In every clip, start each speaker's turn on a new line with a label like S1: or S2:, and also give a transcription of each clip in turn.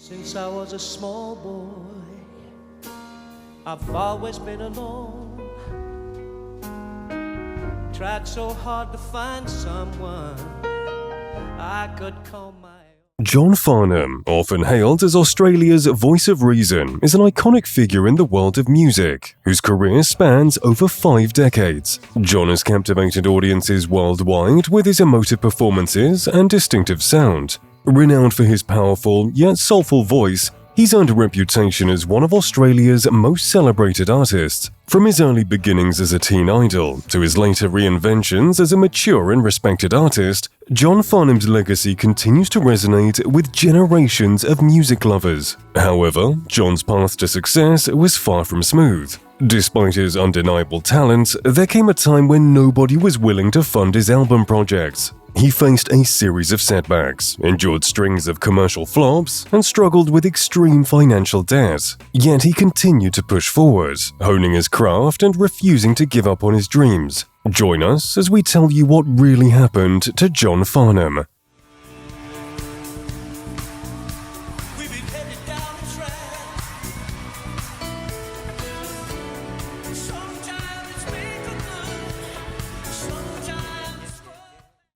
S1: Since I was a small boy, I've always been alone. Tried so hard to find someone I could call my own.
S2: John Farnham, often hailed as Australia's voice of reason, is an iconic figure in the world of music, whose career spans over 5 decades. John has captivated audiences worldwide with his emotive performances and distinctive sound. Renowned for his powerful yet soulful voice, he's earned a reputation as one of Australia's most celebrated artists. From his early beginnings as a teen idol to his later reinventions as a mature and respected artist, John Farnham's legacy continues to resonate with generations of music lovers. However, John's path to success was far from smooth. Despite his undeniable talent, there came a time when nobody was willing to fund his album projects. He faced a series of setbacks, endured strings of commercial flops, and struggled with extreme financial debt. Yet he continued to push forward, honing his craft and refusing to give up on his dreams. Join us as we tell you what really happened to John Farnham.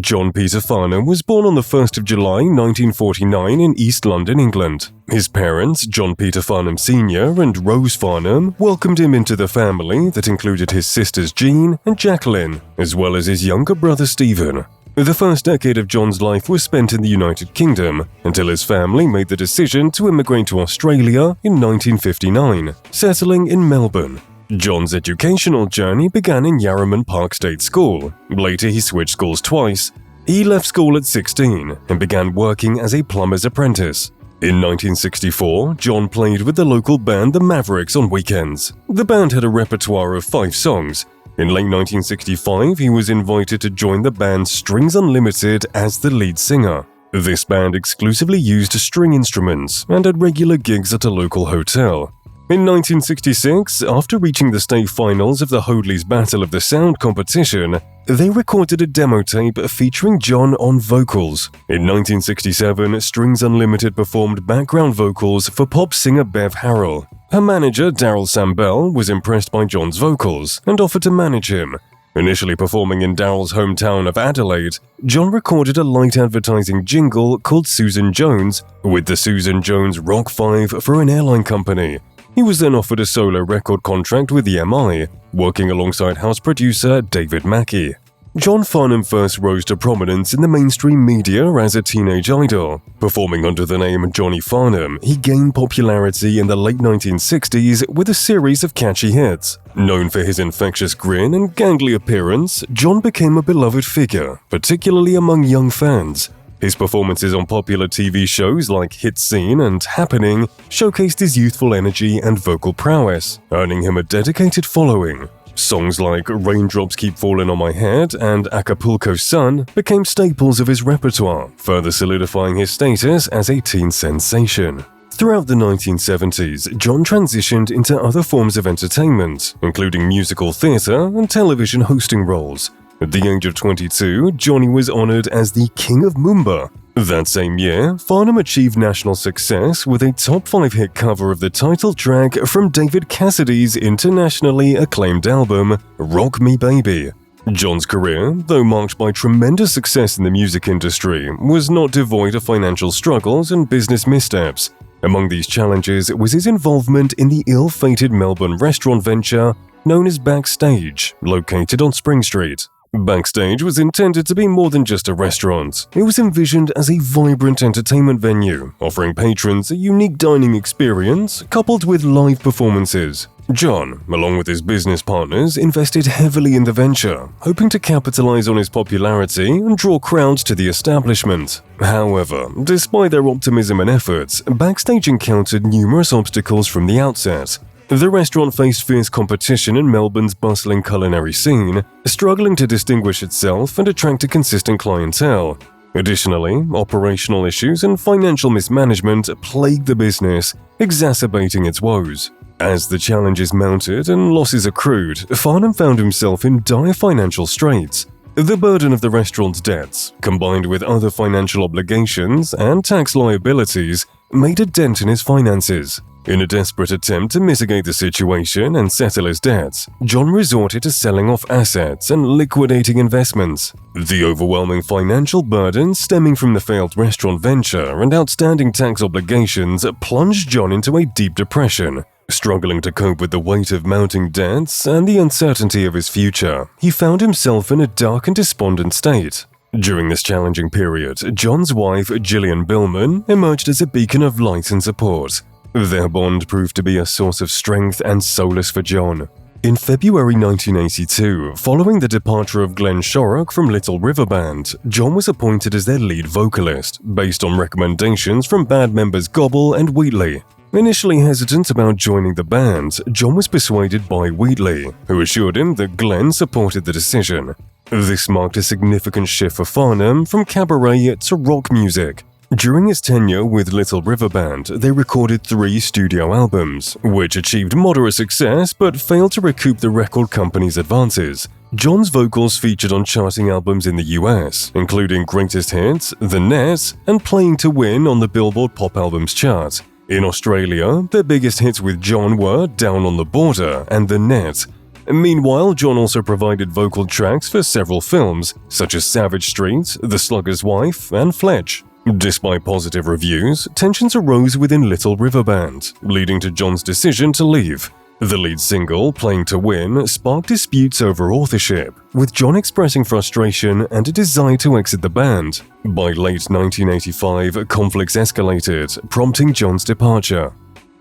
S2: John Peter Farnham was born on the 1st of July 1949 in East London, England. His parents, John Peter Farnham Sr. and Rose Farnham, welcomed him into the family that included his sisters Jean and Jacqueline, as well as his younger brother Stephen. The first decade of John's life was spent in the United Kingdom, until his family made the decision to immigrate to Australia in 1959, settling in Melbourne. John's educational journey began in Yarraman Park State School. Later, he switched schools twice. He left school at 16 and began working as a plumber's apprentice. In 1964, John played with the local band The Mavericks on weekends. The band had a repertoire of 5 songs. In late 1965, he was invited to join the band Strings Unlimited as the lead singer. This band exclusively used string instruments and had regular gigs at a local hotel. In 1966, after reaching the state finals of the Hoadley's Battle of the Sound competition, they recorded a demo tape featuring John on vocals. In 1967, Strings Unlimited performed background vocals for pop singer Bev Harrell. Her manager, Daryl Sambell, was impressed by John's vocals and offered to manage him. Initially performing in Daryl's hometown of Adelaide, John recorded a light advertising jingle called Susan Jones with the Susan Jones Rock 5 for an airline company. He was then offered a solo record contract with EMI, working alongside house producer David Mackey. John Farnham first rose to prominence in the mainstream media as a teenage idol. Performing under the name Johnny Farnham, he gained popularity in the late 1960s with a series of catchy hits. Known for his infectious grin and gangly appearance, John became a beloved figure, particularly among young fans. His performances on popular TV shows like Hit Scene and Happening showcased his youthful energy and vocal prowess, earning him a dedicated following. Songs like Raindrops Keep Falling on My Head and Acapulco Sun became staples of his repertoire, further solidifying his status as a teen sensation. Throughout the 1970s, John transitioned into other forms of entertainment, including musical theater and television hosting roles. At the age of 22, Johnny was honored as the King of Moomba. That same year, Farnham achieved national success with a top 5 hit cover of the title track from David Cassidy's internationally acclaimed album, Rock Me Baby. John's career, though marked by tremendous success in the music industry, was not devoid of financial struggles and business missteps. Among these challenges was his involvement in the ill-fated Melbourne restaurant venture known as Backstage, located on Spring Street. Backstage was intended to be more than just a restaurant. It was envisioned as a vibrant entertainment venue, offering patrons a unique dining experience coupled with live performances. John, along with his business partners, invested heavily in the venture, hoping to capitalize on his popularity and draw crowds to the establishment. However, despite their optimism and efforts, Backstage encountered numerous obstacles from the outset. The restaurant faced fierce competition in Melbourne's bustling culinary scene, struggling to distinguish itself and attract a consistent clientele. Additionally, operational issues and financial mismanagement plagued the business, exacerbating its woes. As the challenges mounted and losses accrued, Farnham found himself in dire financial straits. The burden of the restaurant's debts, combined with other financial obligations and tax liabilities, made a dent in his finances. In a desperate attempt to mitigate the situation and settle his debts, John resorted to selling off assets and liquidating investments. The overwhelming financial burden stemming from the failed restaurant venture and outstanding tax obligations plunged John into a deep depression. Struggling to cope with the weight of mounting debts and the uncertainty of his future, he found himself in a dark and despondent state. During this challenging period, John's wife, Gillian Billman, emerged as a beacon of light and support. Their bond proved to be a source of strength and solace for John. In February 1982, following the departure of Glenn Shorrock from Little River Band, John was appointed as their lead vocalist, based on recommendations from band members Gobble and Wheatley. Initially hesitant about joining the band, John was persuaded by Wheatley, who assured him that Glenn supported the decision. This marked a significant shift for Farnham from cabaret to rock music. During his tenure with Little River Band, they recorded 3 studio albums, which achieved moderate success but failed to recoup the record company's advances. John's vocals featured on charting albums in the US, including Greatest Hits, The Net, and Playing to Win on the Billboard Pop Albums chart. In Australia, their biggest hits with John were Down on the Border and The Net. Meanwhile, John also provided vocal tracks for several films, such as Savage Street, The Slugger's Wife, and Fletch. Despite positive reviews, tensions arose within Little River Band, leading to John's decision to leave. The lead single, Playing to Win, sparked disputes over authorship, with John expressing frustration and a desire to exit the band. By late 1985, conflicts escalated, prompting John's departure.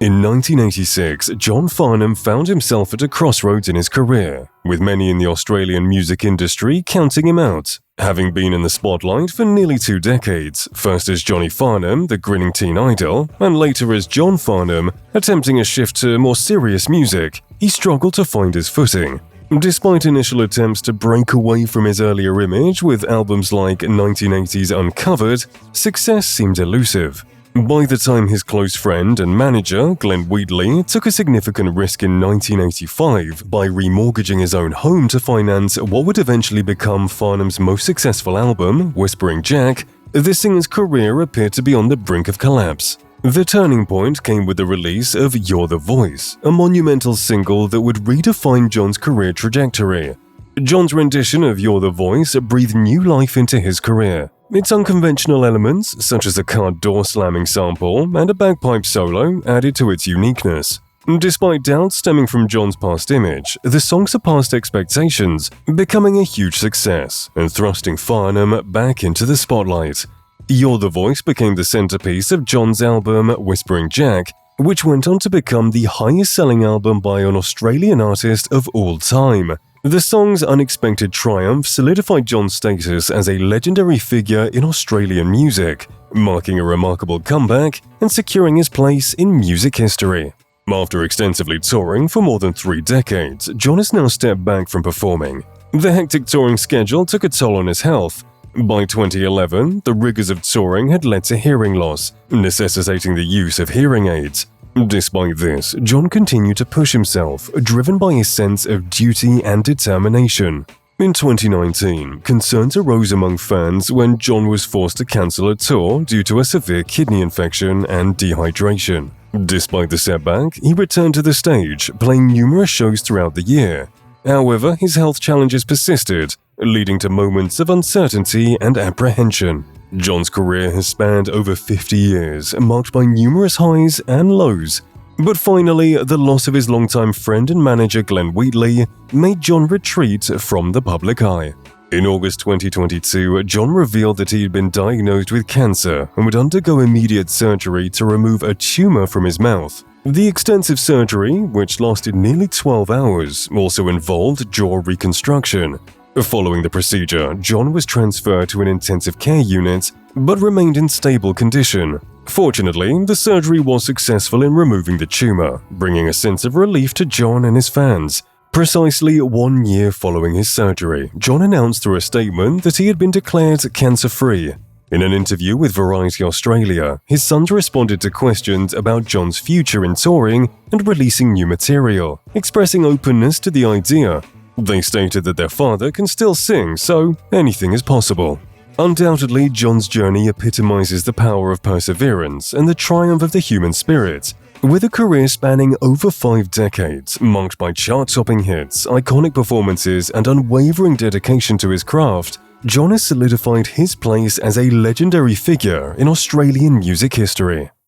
S2: In 1986, John Farnham found himself at a crossroads in his career, with many in the Australian music industry counting him out. Having been in the spotlight for nearly 2 decades, first as Johnny Farnham, the grinning teen idol, and later as John Farnham, attempting a shift to more serious music, he struggled to find his footing. Despite initial attempts to break away from his earlier image with albums like 1980's Uncovered, success seemed elusive. By the time his close friend and manager, Glenn Wheatley, took a significant risk in 1985 by remortgaging his own home to finance what would eventually become Farnham's most successful album, Whispering Jack, the singer's career appeared to be on the brink of collapse. The turning point came with the release of You're the Voice, a monumental single that would redefine John's career trajectory. John's rendition of You're the Voice breathed new life into his career. Its unconventional elements, such as a car door slamming sample and a bagpipe solo, added to its uniqueness. Despite doubts stemming from John's past image, the song surpassed expectations, becoming a huge success and thrusting Farnham back into the spotlight. You're the Voice became the centerpiece of John's album Whispering Jack, which went on to become the highest-selling album by an Australian artist of all time. The song's unexpected triumph solidified John's status as a legendary figure in Australian music, marking a remarkable comeback and securing his place in music history. After extensively touring for more than 3 decades, John has now stepped back from performing. The hectic touring schedule took a toll on his health. By 2011, the rigors of touring had led to hearing loss, necessitating the use of hearing aids. Despite this, John continued to push himself, driven by his sense of duty and determination. In 2019, concerns arose among fans when John was forced to cancel a tour due to a severe kidney infection and dehydration. Despite the setback, he returned to the stage, playing numerous shows throughout the year. However, his health challenges persisted, leading to moments of uncertainty and apprehension. John's career has spanned over 50 years, marked by numerous highs and lows. But finally, the loss of his longtime friend and manager Glenn Wheatley made John retreat from the public eye. In August 2022, John revealed that he had been diagnosed with cancer and would undergo immediate surgery to remove a tumor from his mouth. The extensive surgery, which lasted nearly 12 hours, also involved jaw reconstruction. Following the procedure, John was transferred to an intensive care unit, but remained in stable condition. Fortunately, the surgery was successful in removing the tumor, bringing a sense of relief to John and his fans. Precisely 1 year following his surgery, John announced through a statement that he had been declared cancer-free. In an interview with Variety Australia, his sons responded to questions about John's future in touring and releasing new material, expressing openness to the idea. They stated that their father can still sing, so anything is possible. Undoubtedly, John's journey epitomizes the power of perseverance and the triumph of the human spirit. With a career spanning over 5 decades, marked by chart-topping hits, iconic performances, and unwavering dedication to his craft, John has solidified his place as a legendary figure in Australian music history.